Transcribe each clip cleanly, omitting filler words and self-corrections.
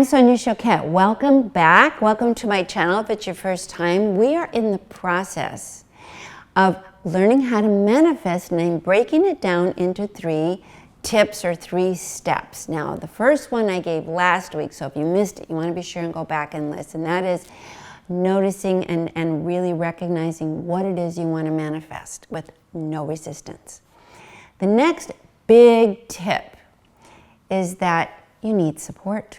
I'm Sonia Choquette. Welcome back. Welcome to my channel if it's your first time. We are in the process of learning how to manifest and I'm breaking it down into 3 tips or 3 steps. Now, the first one I gave last week, so if you missed it, you want to be sure and go back and listen. That is noticing and really recognizing what it is you want to manifest with no resistance. The next big tip is that you need support.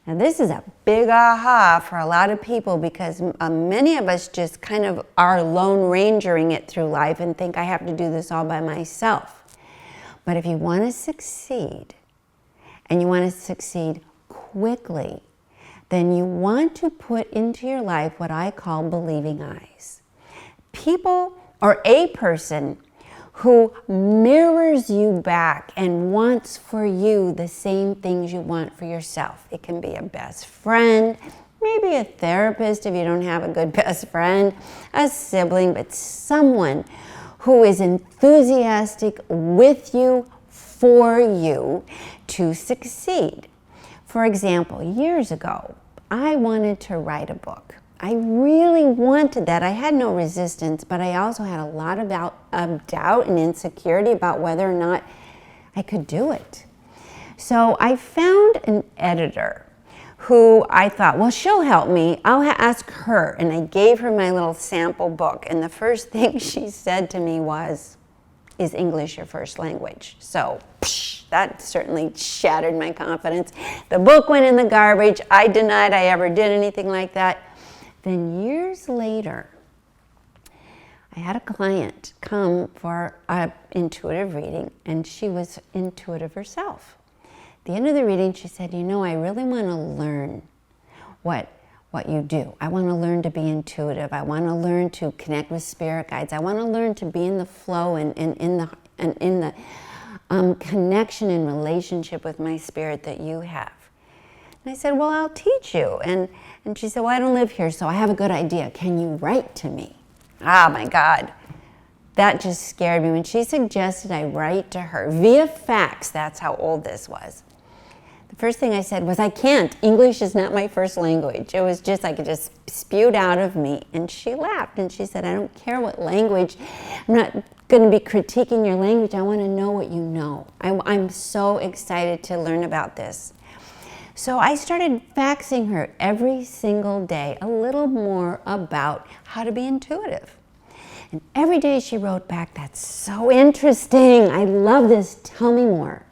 Now this is a big aha for a lot of people because many of us just kind of are lone rangering it through life and think I have to do this all by myself. But if you want to succeed, and you want to succeed quickly, then you want to put into your life what I call believing eyes. People or a person who mirrors you back and wants for you the same things you want for yourself. It can be a best friend, maybe a therapist if you don't have a good best friend, a sibling, but someone who is enthusiastic with you, for you to succeed. For example, years ago, I wanted to write a book. I really wanted that. I had no resistance, but I also had a lot of doubt and insecurity about whether or not I could do it. So I found an editor who I thought, well, she'll help me. I'll ask her. And I gave her my little sample book. And the first thing she said to me was, is English your first language? So that certainly shattered my confidence. The book went in the garbage. I denied I ever did anything like that. Then years later, I had a client come for an intuitive reading, and she was intuitive herself. At the end of the reading, she said, you know, I really want to learn what you do. I want to learn to be intuitive. I want to learn to connect with spirit guides. I want to learn to be in the flow and in the connection and relationship with my spirit that you have. And I said, well, I'll teach you. And she said, well, I don't live here, so I have a good idea. Can you write to me? Ah, my God. That just scared me. When she suggested I write to her via fax, that's how old this was. The first thing I said was, I can't. English is not my first language. It was just like it just spewed out of me. And she laughed and she said, I don't care what language. I'm not going to be critiquing your language. I want to know what you know. I'm so excited to learn about this. So I started faxing her every single day a little more about how to be intuitive. And every day she wrote back, that's so interesting. I love this. Tell me more.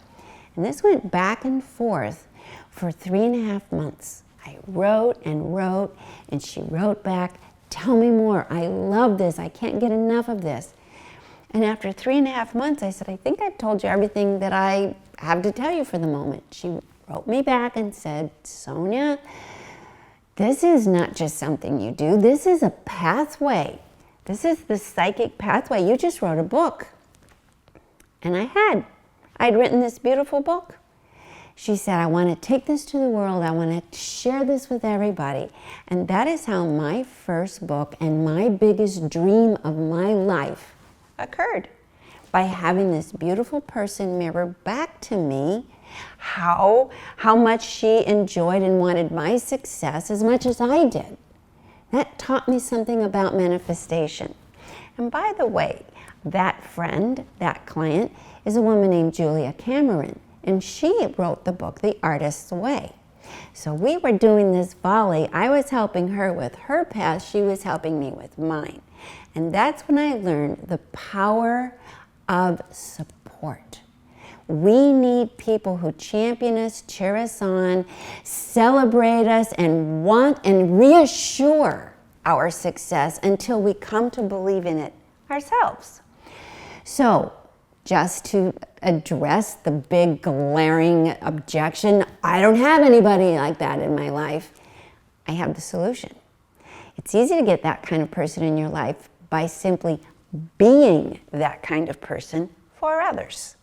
And this went back and forth for 3.5 months. I wrote and wrote, and she wrote back, tell me more. I love this. I can't get enough of this. And after 3.5 months, I said, I think I've told you everything that I have to tell you for the moment. She wrote me back and said, Sonia, this is not just something you do. This is a pathway. This is the psychic pathway. You just wrote a book. And I'd written this beautiful book. She said, I want to take this to the world. I want to share this with everybody. And that is how my first book and my biggest dream of my life occurred. By having this beautiful person mirror back to me how much she enjoyed and wanted my success as much as I did. That taught me something about manifestation. And by the way, that friend, that client, is a woman named Julia Cameron, and she wrote the book, The Artist's Way. So we were doing this volley. I was helping her with her path. She was helping me with mine. And that's when I learned the power of support. We need people who champion us, cheer us on, celebrate us, and want and reassure our success until we come to believe in it ourselves. So, just to address the big glaring objection, I don't have anybody like that in my life, I have the solution. It's easy to get that kind of person in your life by simply being that kind of person for others.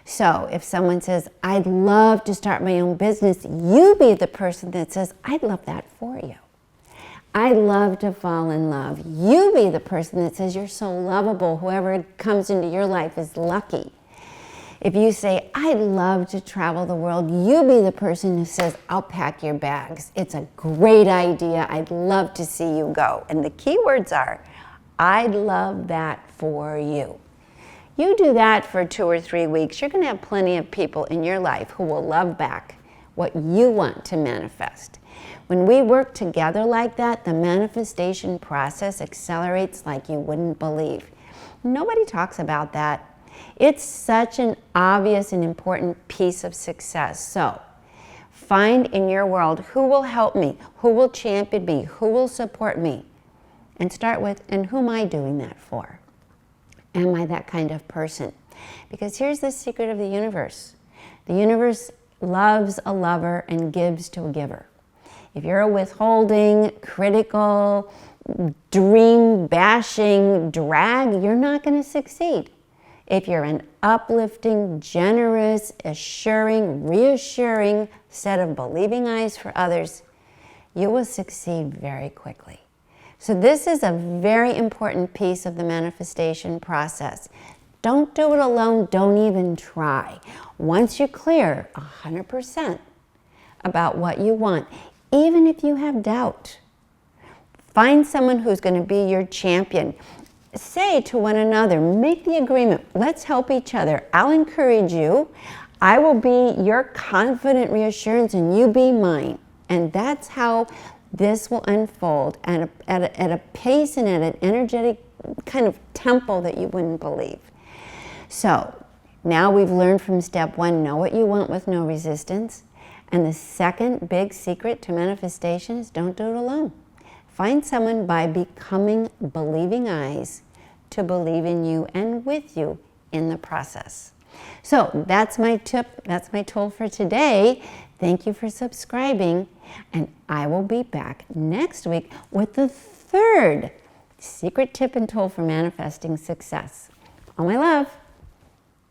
So if someone says, I'd love to start my own business, you be the person that says, I'd love that for you. I'd love to fall in love. You be the person that says, you're so lovable. Whoever comes into your life is lucky. If you say, I'd love to travel the world, you be the person who says, I'll pack your bags. It's a great idea. I'd love to see you go. And the key words are, I'd love that for you. You do that for 2 or 3 weeks, you're going to have plenty of people in your life who will love back what you want to manifest. When we work together like that, the manifestation process accelerates like you wouldn't believe. Nobody talks about that. It's such an obvious and important piece of success. So, find in your world who will help me, who will champion me, who will support me. And start with, and who am I doing that for? Am I that kind of person? Because here's the secret of the universe. The universe loves a lover and gives to a giver. If you're a withholding, critical, dream-bashing drag, you're not going to succeed. If you're an uplifting, generous, assuring, reassuring set of believing eyes for others, you will succeed very quickly. So this is a very important piece of the manifestation process. Don't do it alone. Don't even try. Once you're clear 100% about what you want, even if you have doubt, find someone who's going to be your champion. Say to one another, make the agreement, let's help each other. I'll encourage you. I will be your confident reassurance and you be mine. And that's how this will unfold at a pace and at an energetic kind of tempo that you wouldn't believe. So now we've learned from step 1, know what you want with no resistance. And the second big secret to manifestation is don't do it alone. Find someone by becoming believing eyes to believe in you and with you in the process. So that's my tip, that's my tool for today. Thank you for subscribing, and I will be back next week with the third secret tip and tool for manifesting success. All my love.